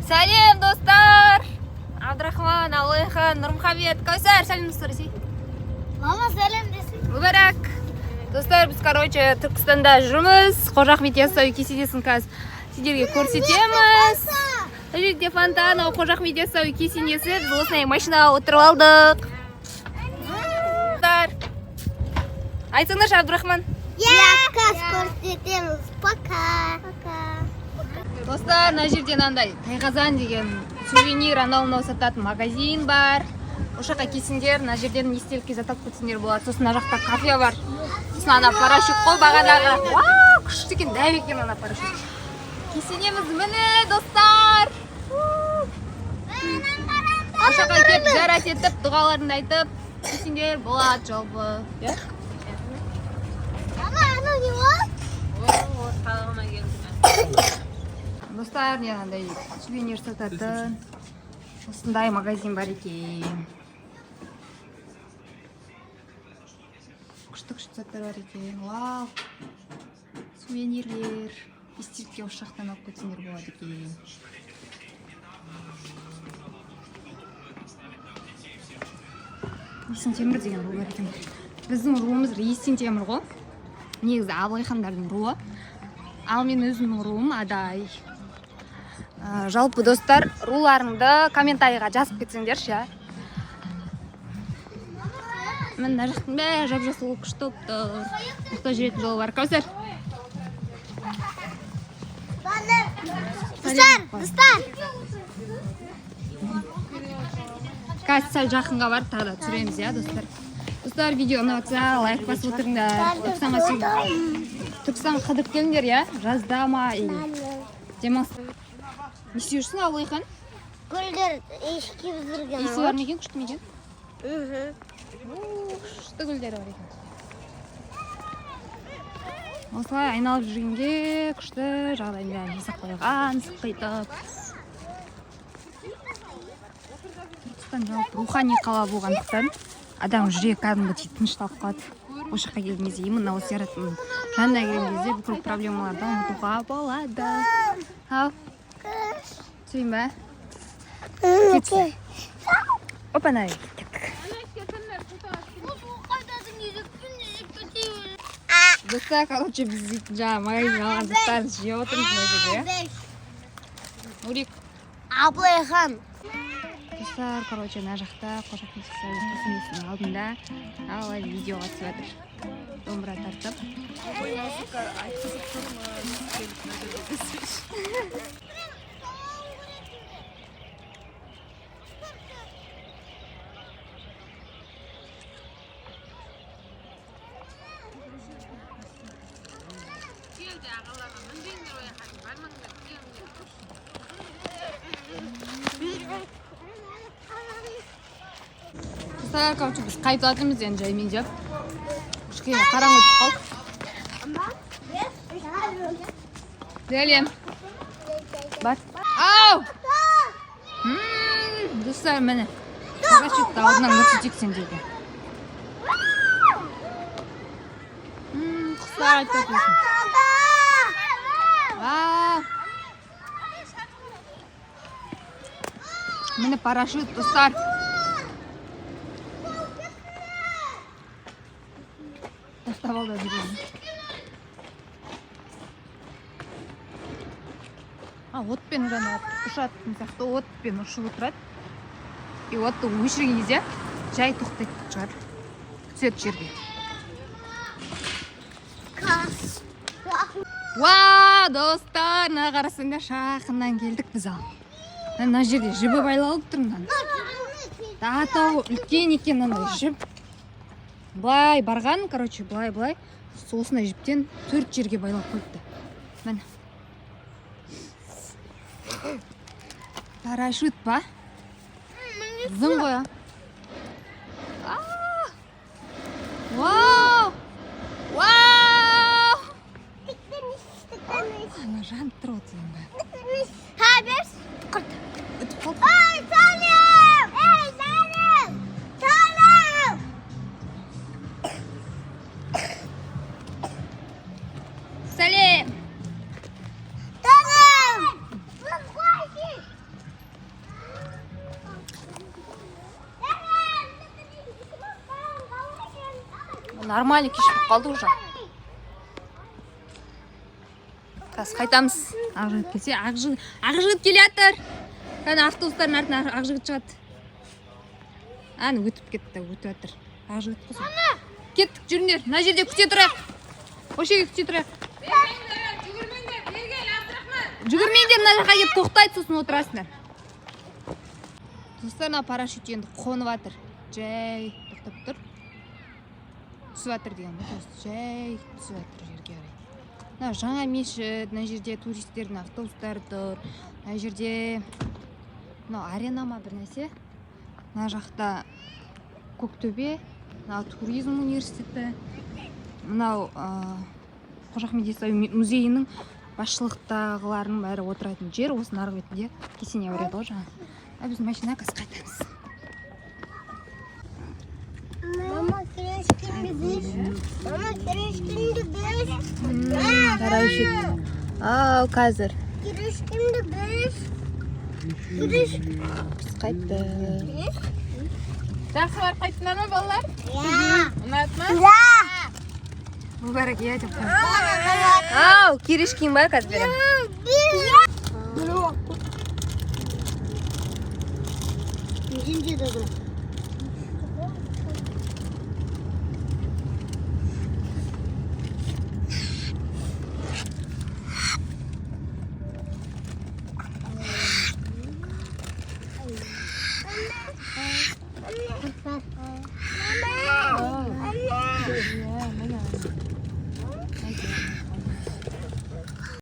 Сәлем, достар! Абдрахман, Алайхан, Нұрмұхамед, Кәусар, сәлем достар. Мама, сәлем десін. Мүбәрәк. Достар, біз, Түркістанда жүрміз. Қожа Ахмет Яссауи кесенесін қазір сіздерге көрсетеміз. Бұл жерде фонтан, Қожа Ахмет Яссауи кесенесі. Біз осындай машинаға отырып алдық. Айтсаңдаршы, Абдрахман. Қас көрсетеміз. Пока. Достар, мына жерде мынандай Тайқазан деген сувенир анау сататын магазин бар. Осы жаққа келсеңдер, мына жерден естелікке зат алып кетсеңдер болады. Сосын мына жақта кафе бар. Сосын ана парашют қой бағанағы. Вау, күшті екен, дәу екен ана парашют. Кесенеміз міне, достар. Осы жаққа келіп зиярат етіп, дұғаларыңды айтып келсеңдер болады жалпы. Мама, анау не ол? Достар, мынандай сувенир сататын осындай магазин бар екен. Күшті заттар бар екен. Вау! Сувенирлер. Естелікке осы жақтан алып кетсеңдер болады екен. Есен темір деген ру бар екен. Біздің руымыз Есен темір ғой. Негізі Абылайхандардың руы. Ал мен өзімнің руым Адай. Жалпы достар, руларыңды комментарийға жазып кетсеңдерші. Мен мына жақтың бәрі жап-жасыл күшті болып тұр. Мұқта жүретін жолы бар. Кәусар. Достар. Қазір сәл жақынға барып тағы да түсіреміз, достар. Достар, видео ұнатса, лайк басып отырыңдар. Түркістан қыдырып келіңдер, жазда ма? Демалыс. Не істеушісің, Абылайхан? Гүлдер ешке бүзірген. Иісі бар ма екен, күшті ме екен? Күшті гүлдері бар екен. Осылай айналып жүргенге күшті жағдайында жасап қойған, сыққитып. Түркістан жалпы рухани қала болғандықтан адам жүрегі кәдімгі тынышталып қалады. Осы жаққа келген кезде, именно осы зияраттың жанына келген кезде бүкіл проблемаларды ұмытуға болады. Ау. Сөйін ба? Кетсін. Опа-на, кеттік. Достар, біз дейтін жаңа магазин алған заттарын жеп отырмыз мына жерде. Нурик. Абылайхан. Достар, мына жақта Қожа Ахмет Яссауи кесенесінің алдында алай видеоға түсіп жатыр. Домбыра тартып. Достар, біз қайтып жатырмыз енді жаймен жеп. Кішкене қараңғы түсіп қалды. Сәлем. Бар. Ау! Достар, міне. Парашютті алдынан көрсетейік сендерге. Құстар айтып өтесің. Міне парашют, достар. Тастап алда жүрейін. Отпен ұшатын сияқты отпен ұшып отырады. И отты өшірген кезде жай тоқтайды шығар. Түседі жерге. Ва, достар, мына қарасаңдар, жақыннан келдік біз ал. Мына жерде жібі байлалып тұр мынаны. Атау үлкен екен мынандай жіп. Былай барған, былай. Осындай жіптен 4 жерге байлап қойыпты. Міне. Парашют па? Зың қоя. Вау! Вау! Ана жан тұр отын ба. Хабес. Өтіп қалды. Ой, сәлем! Ей, сәлем! Сәлем! Сәлем! Сәлем! Нормально кеш болып қалды уже. Қазір қайтамыз. Ақжігіт келсе, Ақжігіт келе жатыр. Кәне автобустардың артынан Ақжігіт шығады. Аны өтіп кетті, өтіп жатыр. Ақжігіт қыз. Кеттік, жүріңдер. Мына жерде күте тұрайық. Осы жерге күте тұрайық. Жүгірмеңдер, мына жаққа келіп тоқтайды, сосын отырасыңдар. Достарына парашют енді қонып жатыр. Жай тоқтап тұр. Түсіп жатыр деген ғой. Жай түсіп жатыр жерге қарай. Мына жаңа мешіт, мына жерде туристердің автобустары тұр. Мына жерде арена ма бір нәрсе. Мына жақта Көктөбе, мына туризм университеті. Мынау Қожа Ахмет Яссауи музейінің басшылықтағылардың бәрі отыратын жер. Осы нарық бетінде кесене бар еді ғой жаңа. Біз машина қазір қайтамыз. Мама, крешкинді біз. Мама, крешкинді біз. Парашют. Ау, қазір. Крешкинді біз. Біз қайттық. Жақсы барып қайттыңдар ма балалар? Ұнады ма? Мұбарак иә деп қойды. Ау, Кирешкин бар қазір берем. Нежінде добре.